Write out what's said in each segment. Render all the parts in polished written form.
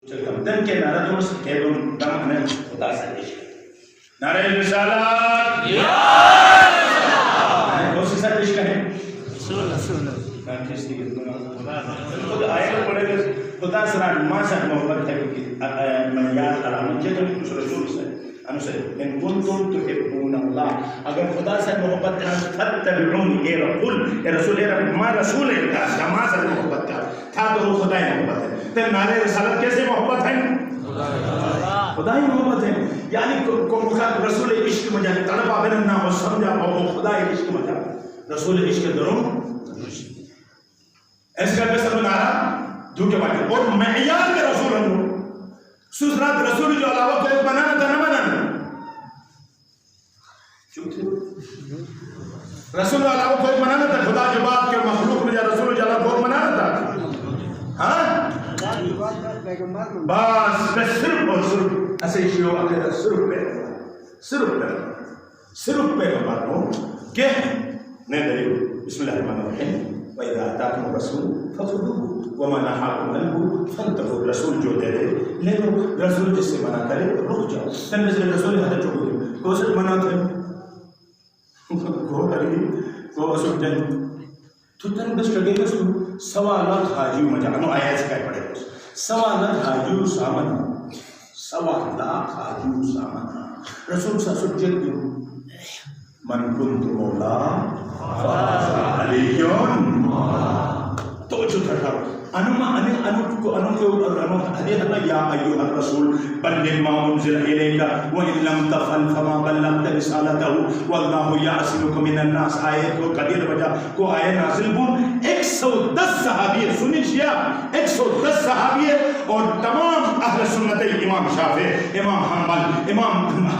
دن کے نعرہ درست کہلون دم انہیں خدا سے عشق نعرہ رسالت یا رسالت کون سی ساتھ عشق ہے رسول خود آئے تو پڑھے گا خدا سران ماں سے محبت ہے کیونکہ من یاد علامت جگہ کچھ رسول سے انو سے ان کنتم تحبون اللہ اگر خدا سے محبت ہے فتبعون اے رسول ماں رسول ہے ماں سے محبت تھا تو وہ خدا ہی محبت ہے تو نعرہ رسالت کیسے محبت ہے خدا ہی محبت ہے یعنی رسول عشق مجھے طلبہ بننا وہ سمجھا وہ خدا ہی عشق مجھے رسول عشق دروں ایسے کر کے سب نعرہ دھوکے باقی اور معیار میں رسول ہوں سوسرات رسول جو علاوہ کوئی بنانا تھا نہ بنانا رسول علاوہ کوئی بنانا تھا خدا جو بات کے مخلوق میں جا رسول جو علاوہ کوئی بنانا تھا ہاں بس میں صرف اور صرف ایسے شیعوں اگر صرف پہ بات ہوں کہ نہیں دلیل بسم اللہ الرحمن الرحیم وَإِذَا أَتَاكُمُ الرَّسُولُ فَخُذُوهُ وَمَا نَهَاكُمْ عَنْهُ فَانْتَهُوا رسول جو دے دے لے لو رسول جس سے منع کرے رک جاؤ تن میں سے رسول حضرت جو ہوئے کو سے منع تھے کو کری کو اسو جن تو تن بس لگے گا سوالات حاجیو مجا انو آیات سے کہہ پڑے گا سوالات حاجیو سامنا رسول صلی اللہ علیہ وسلم من کنت مولا فازا علیون توجہ کرتا انو حدیث اللہ یا ایوہ الرسول بلغ ما انزل الیک وان لم تفعل فما بلغت رسالته واللہ یعصمک من الناس آیت کو قدیر وجہ کو آیت نازل بون 110 صحابی سنی شیعہ 110 صحابی اور تمام اہل سنت امام شافعی امام حنبل امام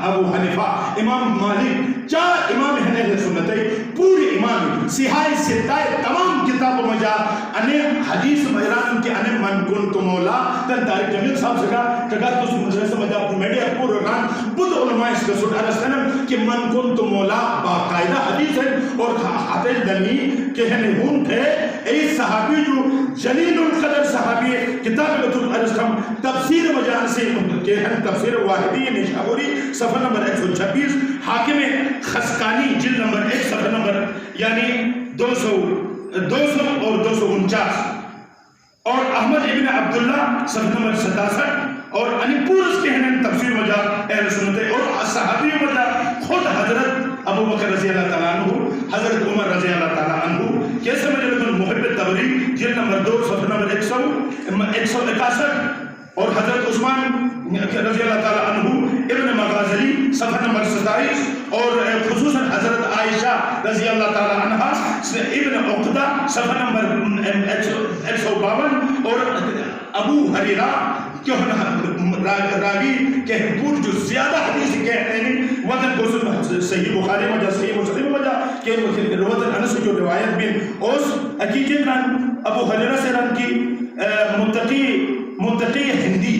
ابو حنیفہ امام مالک 4 امام اہل سنت پوری امام سیہائی ستائے تمام کتابوں میں جا انہیں حدیث مہران کے انہیں من کنت مولا تن تاریخ جمیل صاحب سے کہا تو مجلس میں جا میڈیا پورا ران بدھ علماء اس کے سن عرض کرنے کہ من کنت مولا باقاعدہ حدیث ہے اور حتیل دنی کہنے ہون تھے ایس صحابی جو جلیل القدر صحابی کتاب لطول عرض کم تفسیر مجان سے کہن تفسیر واحدی نشاوری صفحہ نمبر 126 حاکم خسکانی جلد نمبر 1 صفحہ نمبر یعنی 200 اور 249 اور احمد ابن عبداللہ صفحہ نمبر 67 اور انی پورس کے ہیں تفسیر وجہ اہل سنت اور صحابی وجہ خود حضرت ابو بکر رضی اللہ تعالیٰ عنہ حضرت عمر رضی اللہ تعالیٰ عنہ کیسے مجلد محب تبری جلد نمبر 2 صفحہ نمبر 161 اور حضرت عثمان رضی اللہ تعالیٰ عنہ ابن مغازلی صفحہ نمبر 27 اور خصوصاً حضرت عائشہ رضی اللہ تعالیٰ عنہ ابن عقدہ صفحہ نمبر 152 اور ابو حریرہ راوی کہ پور جو زیادہ حدیث کہتے ہیں وطن کو صحیح بخاری مجھا صحیح مسلم مجھا کہ وطن انس جو روایت بھی اس حقیقت رن ابو حریرہ سے رن کی متقی ہندی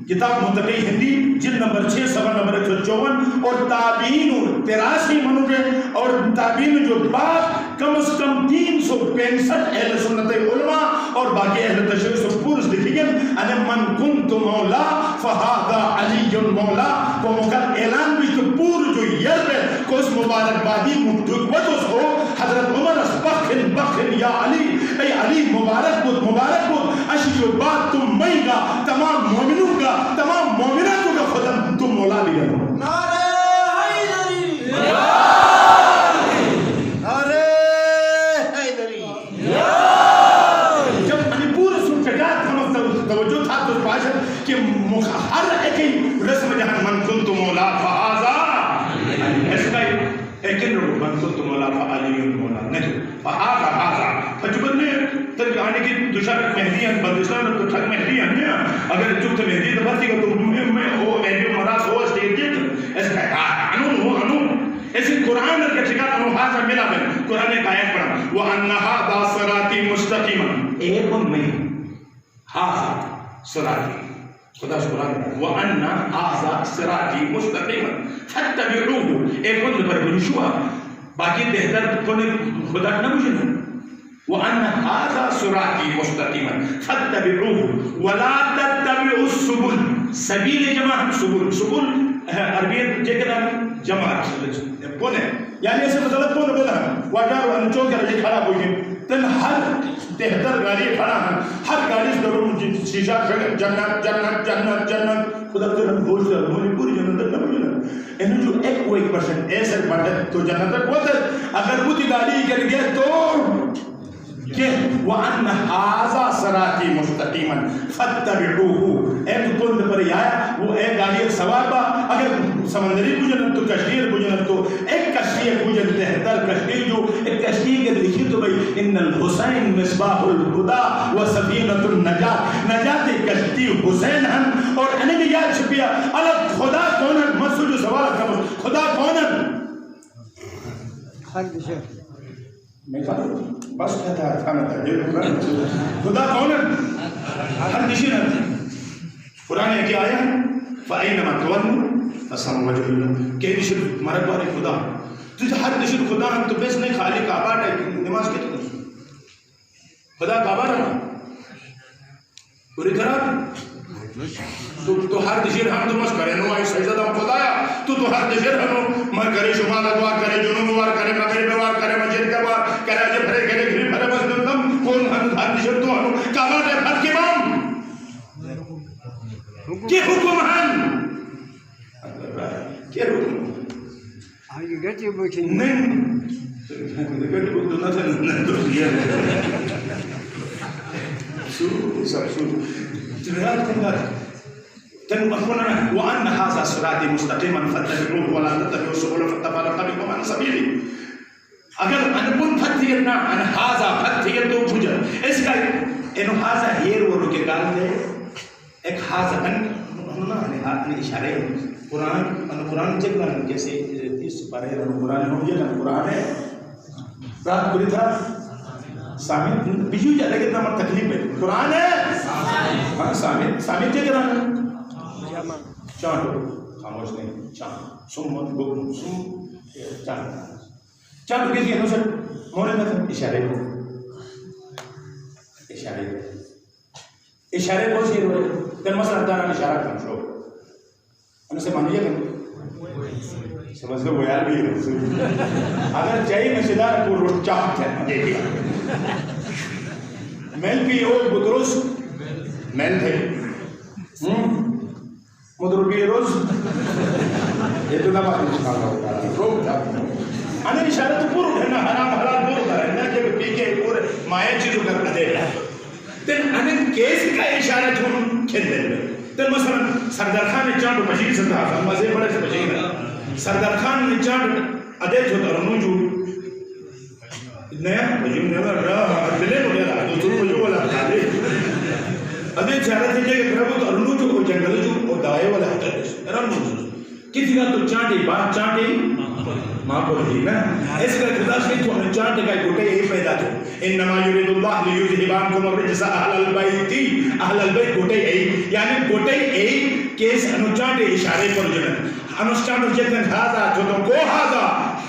کتاب متقی ہندی جلد نمبر 6 صفحہ نمبر 154 اور تابعین 83 منوجے اور تابعین جو بعد کم از کم 365 اہل سنت علماء اور باقی اہل تشریح سے پورس لکھی گئے انہیں من کنت مولا فہذا علی مولا کو مکر اعلان بھی تو پور جو یرب ہے کو اس مبارک بادی مدوکوتس ہو حضرت عمر اس بخن یا علی اے علی مبارک بود اشیو بات تم مئی گا تمام مومنوں کا تمام مومناتوں کا خدا تم مولا بھی گا نعرہ حیدری نعرہ حیدری جب انہیں پورا سن چکات ہم توجہ تھا تو پاشد کہ ہر ایک رسم جہاں من کنت مولا فآزا ایسا ایکن رو من کنت مولا فعلی مولا نہیں فآزا فجبت میں تک آنے کی دوشارت مہدی ہیں بلدستان تو تھک مہدی ہیں اگر چکت مہدی دفعہ تھی کہ تو میں ہو مہدی مراد ہو اسٹیٹ جیت ایسا کہا انون ایسے قرآن کا شکار انو حاضر ملا میں قرآن ایک آیت پڑھا وَأَنَّهَا دَا صِرَاطِ مُسْتَقِيمًا ایک میں حاضر صراطی خدا شکران وَأَنَّ هَذَا صِرَاطِ مُسْتَقِيمًا فَاتَّبِعُوهُ ایک بند پر بنشوا باقی بہتر خدا نہ بجھنا وَأَنَّ هَذَا صِرَاطِ مُسْتَقِيمًا فَاتَّبِعُوهُ وَلَا تَتَّبِعُوا السُّبُلَ سبیل جمع سبول عربیت جگہ جمع پونے یعنی ایسے مطلب پونے بولا واٹر انچو کے رجی کھڑا ہوئی تن ہر 73 گاڑی کھڑا ہیں ہر گاڑی سے ضرور شیشہ جنت جنت جنت جنت خدا کے رب بوجھ کر ہوئی پوری جنت تک نہ ملنا انہوں جو 1% ایسے بڑھے تو جنت تک پہنچے اگر وہ گاڑی گر گئے تو کہ وَأَنَّ هَذَا صِرَاطِي مُسْتَقِيمًا فَاتَّبِعُوهُ ایک پند پر آیا وہ ایک گاڑی سوار با اگر سمندری بجنت تو کشتیر بجنت تو ایک کشتی بجنت 73 کشتی جو ایک کشتی کے لکھی تو بھئی ان الحسین مصباح الہدى و سفینۃ النجات نجات کشتی حسین ہن اور انہیں بھی یاد چھپیا الگ خدا کونن مسجد جو سوال کرو خدا کونن میں کہا بس کہتا ہے کھانا تھا خدا کون ہے ہر دشی نہ قرآن ہے کہ آیا ہے فَأَيْنَمَا تُوَلُّوا فَثَمَّ وَجْهُ اللَّهِ کہ دشی مرد بارے خدا تجھے ہر دشی خدا ہم تو بیس نہیں خالی کعبہ ہے نماز کے تو خدا کعبہ ہے پوری طرح تو ہر دشی ہم تو مس کرے نو آئی سجدہ ہم خدایا تو ہر دشی ہم مر کرے شمال ادوار کرے جنوب وار کرے مغرب وار کرے مسجد کا وار کرے جب بھرے گرے گھری بھرے مسجد تم کون ہر دشی تو ہم کعبہ ہے ہر کے بام کی حکم ہن کی حکم آگے گٹی بکی نہیں گٹی بک تو نہ تھا تو دیا سب جنرال تنگار تن أخونا وأن هذا صراطي مستقيما فاتبعوه ولا تتبعوا السبل فتفرق بكم عن سبيله اگر ان کن فتیرنا ان هذا فتیر تو بجا اس کا انو هذا ہیر وہ کے کال دے ایک هذا ان اشارے قرآن جگہ جیسے 30 پارے قرآن ہو یہ قرآن ہے رات بری تھا سامن بیجو جا لگے نمبر تکلیف ہے قرآن ہے ہاں سامن جگہ چاند خاموش نہیں چاند سمت گم سم چاند چاند کسی انو سر مونے میں اشارے کو اشارے کو سیر ہوئے تن مسئلہ دانا اشارہ کم شو انو سے مانیے کم سمجھ لو یار بھی ہے اگر چاہیے میں سدار کو روٹ چاہت ہے دیکھیں میل کی اول بدروس میل تھے مدربی روز یہ تو نبات نشکال ہوتا ہے روک تھا انہیں اشارہ تو پورو ہے نا حرام حلال پورو کر رہے ہیں جب پی کے پورے مائے چیزوں کرنا دے رہا ہے تین انہیں کیس کا اشارہ چھوڑ کھل دے رہے تین مثلا سردار خان نے چاند مجید سے تھا مزے بڑے سے مجید ہے سردار خان نے چاند ادے چھوٹا رنو جو نیا مجید نے رہا دلے کو لے رہا دوسروں کو جو والا بتا دے ادھے چاہتا تھے کہ پرابو تو ارنو جو جنگل جو دائے والا ہے رنو کسی کا تو چانٹی بات چانٹی ماں کو دی نا اس کا خدا سے تو ہم چانٹی کا گھٹے ہی پیدا تھے انما یرید اللہ لیذہب عنکم الرجس اہل البیت اہل البیت گھٹے ہی یعنی گھٹے ہی کیس انو چانٹی اشارے پر جنن انو چانٹی جتن ہاذا جو تم کو ہاذا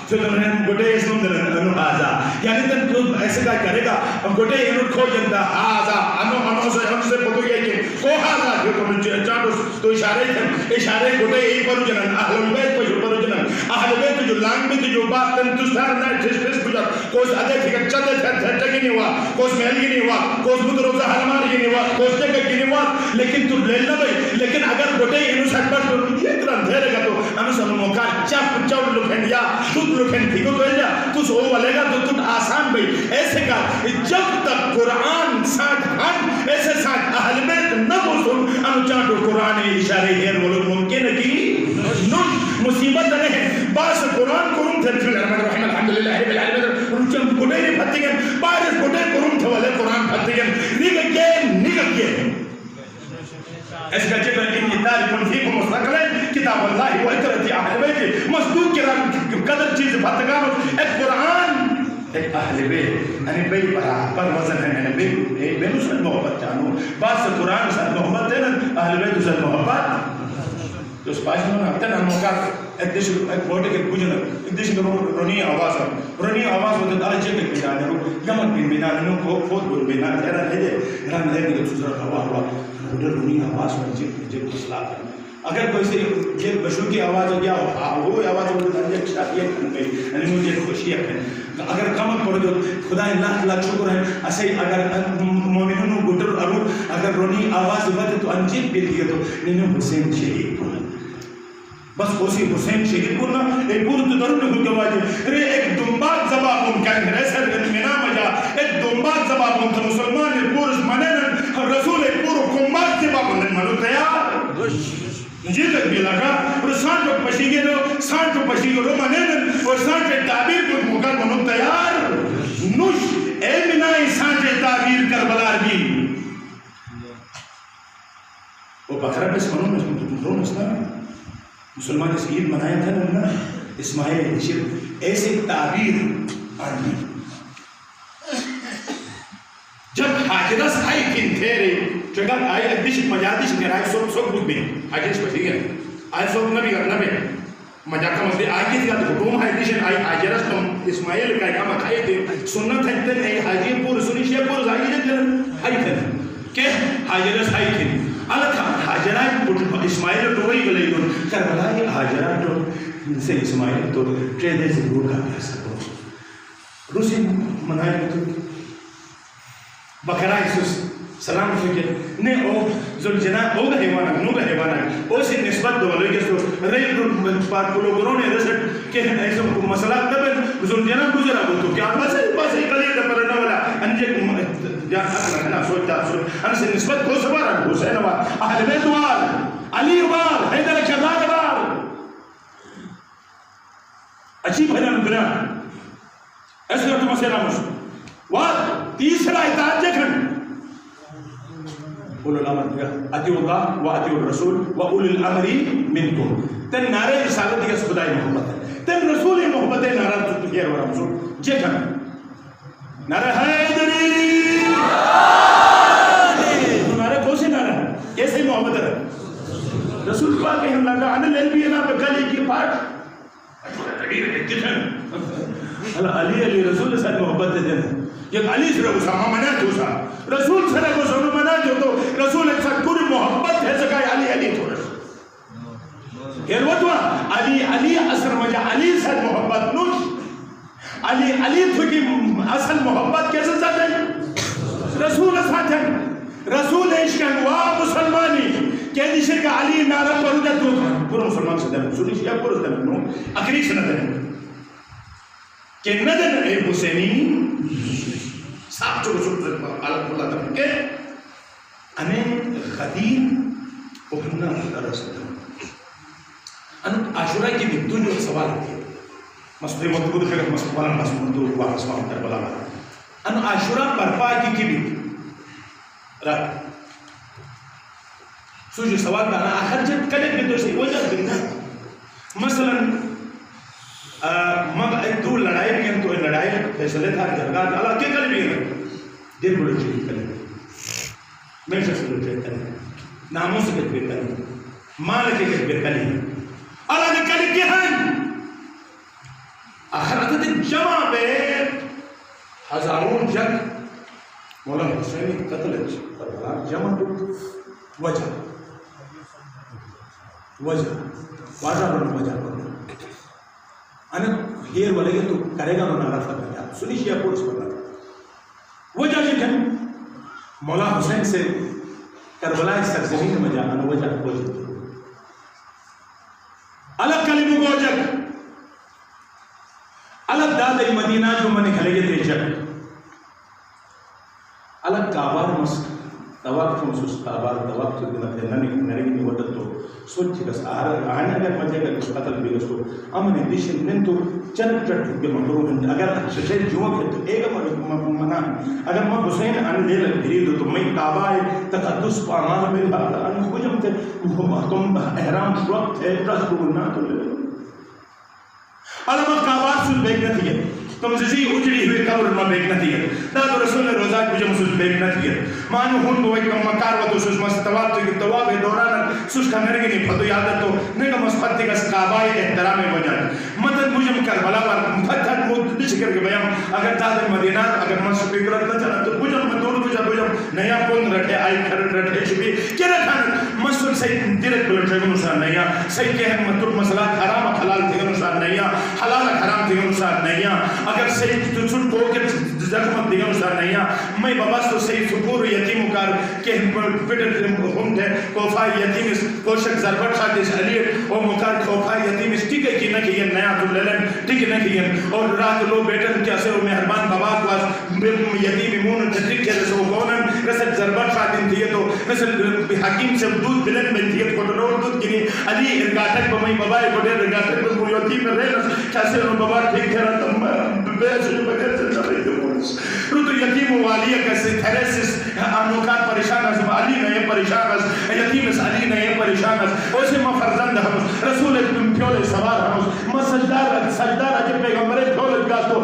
جو تم گھٹے اس نم دن انو ہاذا یعنی تن تو ایسے کا کرے گا گھٹے انو کھو جنتا ہاذا انو سے ہم سے پتو یہ کہ کو ہاذا جو تم چانٹی تو اشارے گھٹے ہی پر جنن اہل البیت پر جنن اہل بیت جو لانگ میں جو بات تن تو سار نہ ٹھس بجا کوس ادے ٹھیک چلے تھے نہیں ہوا کوس محل کی نہیں ہوا کوس بدرو سے حرمان کی نہیں ہوا کوس جگہ کی نہیں ہوا لیکن تو لے نہ بھائی لیکن اگر گٹے انو سٹ پر تو یہ طرح دھیرے گا تو انو سن موقع چپ چاو لکھن یا تut لکھن ٹھیک تو جا تو سو والے گا تو تut آسان بھائی ایسے کا جب تک قرآن ساتھ ہن ایسے ساتھ اہل بیت نہ بوسن انو چاٹو قرآن اشارے ہیر وہ لوگ ممکن ہے کہ نون مصیبت نہیں باس قرآن قرآن تھے الرحمن الحمدللہ رب العالمین رچم گڈے نہیں پھتی گئے باہر گڈے قرآن تھے والے قرآن پھتی گئے نگل گئے اس کا جب ان تاریخ فیکم مستقلین کتاب اللہ و اکرتی اہل بیت مصدوق کرام قدر چیز پھتگانو ایک قرآن ایک اہل بیت یعنی بے پر وزن ہے یعنی بے نسل محبت چانو باس قرآن ساتھ محبت دینا اہل بیت ساتھ محبت تو اس پاس میں ہفتہ نہ موقع ایک دیش ایک بوٹے کے گجنا ایک دیش کا رونی آواز ہوتا دال چیک کے جانے رو یمن بن بنا نو کو فوت بول بنا تیرا لے دے ران لے کے دوسرا ہوا بڑے رونی آواز میں جب مسئلہ کرنا اگر کوئی سے یہ بشو کی آواز ہو گیا وہ آواز ہو گیا انجھے شادیہ کرنے یعنی مجھے خوشیہ کرنے اگر کمک پڑھ جو خدا اللہ لاکھ شکر ہے اسے اگر مومنوں گٹر ارو اگر رونی آواز ہوگا تو انجھے بھی دیا تو نینو حسین شہید بولنا بس اسی حسین شہید بولنا ایک پور تو درون کو گواجے رے ایک دنبات زباب ممکن ہے سر منا مجا ایک دنبات زباب ممکن مسلمان پورس منن رسول پور کمبات زباب منن تیار مجھے تک بھی لگا اور سانٹ کو پشیگے رو منن اور سانٹ تعبیر کو مکر منو تیار نوش اے منائی سانٹ تعبیر کربلار بھی وہ بکرہ بس منو اسلام مسلمان اس عید منایا تھا نا اسماعیل نشر ایسے تعبیر آنی جب حاجرس آئی کن تھیرے چگہ آئی ادیش مجادش کر آئی سوک بود بین حاجرس پسی گئے آئی سوک نبی کرنا بین مجاکہ مزدی آئی کی تھا حکوم حاجرس آئی حاجرس تم اسماعیل کا کام کھائے تھے سنت ہے تن ای حاجر پور سنیشیہ پور زائی جن آئی تھے کہ حاجرس آئی تھے اللہ حاجرائن اسماعیل تو وہی بلے دون کربلائی حاجرائن تو سے اسماعیل تو ٹریدے سے دور کا پیسا کرو روسی منائے تو بکرائی سوس سلام فکر نے او زلجنا او گا حیوانا نو گا حیوانا او سے نسبت دو علیہ کسو رئی پاک کلوگروں نے رسٹ کہ ایسا مسئلہ تب زلجنا گزرا ہو تو کیا بس ہے کلیہ دا پرنا والا انجے جان حق رکھنا سوچتا سوچ ان سے نسبت کو سبارا حسین وار اہل بیت وار علی وار حیدر شہزاد وار عجیب ہے نا دنیا ایسے تو مسئلہ مش وار تیسرا اطاعت جکھن اولو الامر دیا اتیو اللہ و اتیو الرسول و اولو الامر منکم تن نعرہ رسالت دیگا خدای محبت ہے تن رسول محبت ہے نعرہ تو خیر و رمضور جکھن نعرہ حیدری تو نعرہ کون سے نعرہ ہے کیسے محبت ہے رسول پاک کہ ہم لگا انہ للبینا پہ گلی کی پاٹ علی رسول سے محبت ہے جب علی سے اسامہ منا تو سا رسول سے اسامہ منا تو رسول سے پوری محبت ہے سکائے علی تھوڑا کہلوتوا علی اثر مجا علی سے محبت نوش علی تو کی اصل محبت کیسے ساتھ ہے رسول ساتھ ہے رسول عشقن وا مسلمانی کہ دیشے کا علی نعرہ پڑھتا تو پورا مسلمان سے دن سنی شیعہ پورا سے دن نو اکری سے ندن کہ ندن اے حسینی صاحب چکو سکتا عالم اللہ تفر کہ انہیں غدیر اپنا رسول ان عاشورہ کی بھی دنیا ایک سوال ہوتی ہے مصطفوی مطبود خیرت مصطفوی مصطفوی واپس وہاں کربلا ان عاشورہ برپا کی بھی رات سوچو سوال کا آخر جب کلے بھی تو صحیح وجہ دینا مثلا دو لڑائی بھی ہیں تو لڑائی فیصلے تھا جرگاہ اللہ کے کلے بھی ہیں دل بڑے چیز کلے میں سے سلوچے کلے ناموں سے کلے کلے مال کے کلے کلے اللہ کے کلے کے ہیں آخر آتا دن جمع بے ہزاروں جگ مولانا حسینی قتل جمع وجہ واضح بڑھنا وجہ بڑھنا انہا ہیر والے گے تو کرے گا انہا رفت بجا سنی شیعہ پورس بڑھنا وجہ جکن مولا حسین سے کربلائی سرزمین میں جانا وجہ الگ کلمہ کو جگ الگ داد مدینہ جو منی کھلے گے تے جگ الگ کعبار مسک توقت مسوس کعبار توقت دینا تھے نرگی ودت تو سوچ بس آنے اگر مجھے گا کس قتل بھی اس کو امن دیشن نن تو چنک چٹ کے مطلوب ہیں اگر ششیر جوک ہے تو ایک منا اگر میں حسین ان دے لگ بھری دو تو میں کعبہ تقدس پامان میرے بات ان خوجم تھے تم احرام شوق تھے رس بگلنا تو لے علامت کعبات سن بیک نہ تھی تم زی اجڑی ہوئے قبر میں بیک نہ تھی داد رسول روزات مجھے مسوس بیک نہ تھی مانو ہون دو ایک مکار و تو سوس مستواب تو ایک تواب دوران سوس کا نرگی نہیں پھتو یادت تو نگا مسفت تھی کس کعبائی احترام وجہ مدد مجھے کربلا پر فتحت مدد شکر کے بیام اگر داد مدینات اگر میں سپیکرت نہ چلا تو مجھے میں دونوں بجم نیا پون رٹھے آئی کھرن رٹھے چبی کیا رکھانا مسل سی دیرت بلٹ رہے نسان نیا سی کہ مطلب مسئلہ حرام حلال تھے نسان نیا حلال حرام تھے نسان نیا اگر سی تچھن کو کہ زخمت تھے نسان نیا میں باباس تو سی سپور یتیم کار کہ پیٹر ہم تھے کوفا یتیم اس کوشک ضربت خاتے اس علیت اور مکار کوفا یتیم اس ٹکے کی نہ کہیں نیا تو للن ٹکے نہ کہیں اور رات لو بیٹن کیا سے وہ مہربان بابا کو یتیم امون ٹکے رسو کونن رسل ضربت خاتم تھے تو رسل حکیم سے دودھ بلن میں تھے کو نور دودھ کی علی ارگاٹک بمائی بابا کو دے ارگاٹک بمو یتیم میں رہنا کیسے انہوں بابا ٹھیک کہہ رہا تم بیس جو بغیر سے چلے رو تو یتیم والی کیسے تھریسس انوکات پریشان ہے علی نہیں پریشان ہے یتیم اس علی نہیں پریشان ہے اسے مفرزند ہم رسول پیولے سوار ہم سجدار اجب پیغمبر پیولے گاستو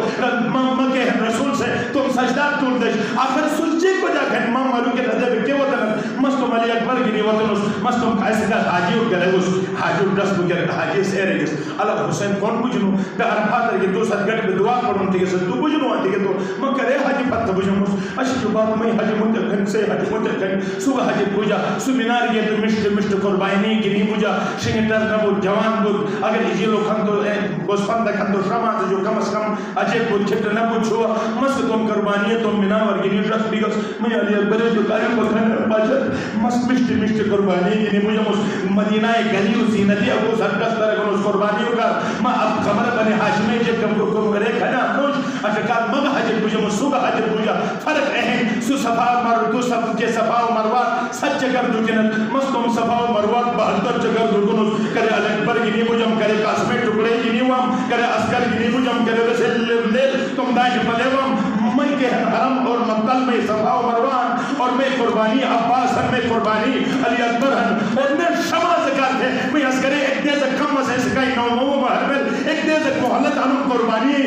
مکہ رسول سے تم سجدار تول دش آخر سجدے کو جا کہ امام معلوم کے رضے بکے وطن مستم علی اکبر گری وطن مستم کائسے کا حاجی ہو گرے اس حاجی ڈس بو گرے حاجی سے رہے گس اللہ حسین کون بجنو پہ عرفات کے دو ساتھ گٹ پہ دعا پڑھوں تھے کہ تو بجنو آتے کہ تو مکرے حاجی پتہ بجنو اشی جو بات میں حاجی متقن سے حاجی متقن صبح حاجی پوجا سمینار یہ تو مشت قربانی گنی پوجا شنگتر نبو جوان بود اگر اجی لو کھندو گوسفند کھندو شرمات جو کم از کم اجے بود چھٹ نبو چھوا مست تم قربانی تم مناور گنی رس بیگس میں علی اکبر جو کاری بکھن باجت مست مشت قربانی گنی پوجا مدینہ گلی و زینتی ابو سرکس طرح کنو اس قربانی کا ما اب خبر بنے حاجمے جب کم کو مرے کھنا نوش اشکار مب حج پوجا صبح حج پوجا فرق اہم سو صفا مر تو سب کے صفا و مروہ سچ کر دو جنت مستم صفا و مروہ بہتر جگر دو کنو کرے اکبر گنی مجم کرے قاسم ٹکڑے گنی وام کرے اسکر گنی مجم کرے رسل لیل تم داج پلے وام میں کے حرم اور مقتل میں صفا و مروان اور میں قربانی عباس ہن میں قربانی علی اکبر ہن اور میں شما زکات ہے میں اسکرے ایک دے سے کم سے سکائی نو محرمل ایک دے سے محلت عنم قربانی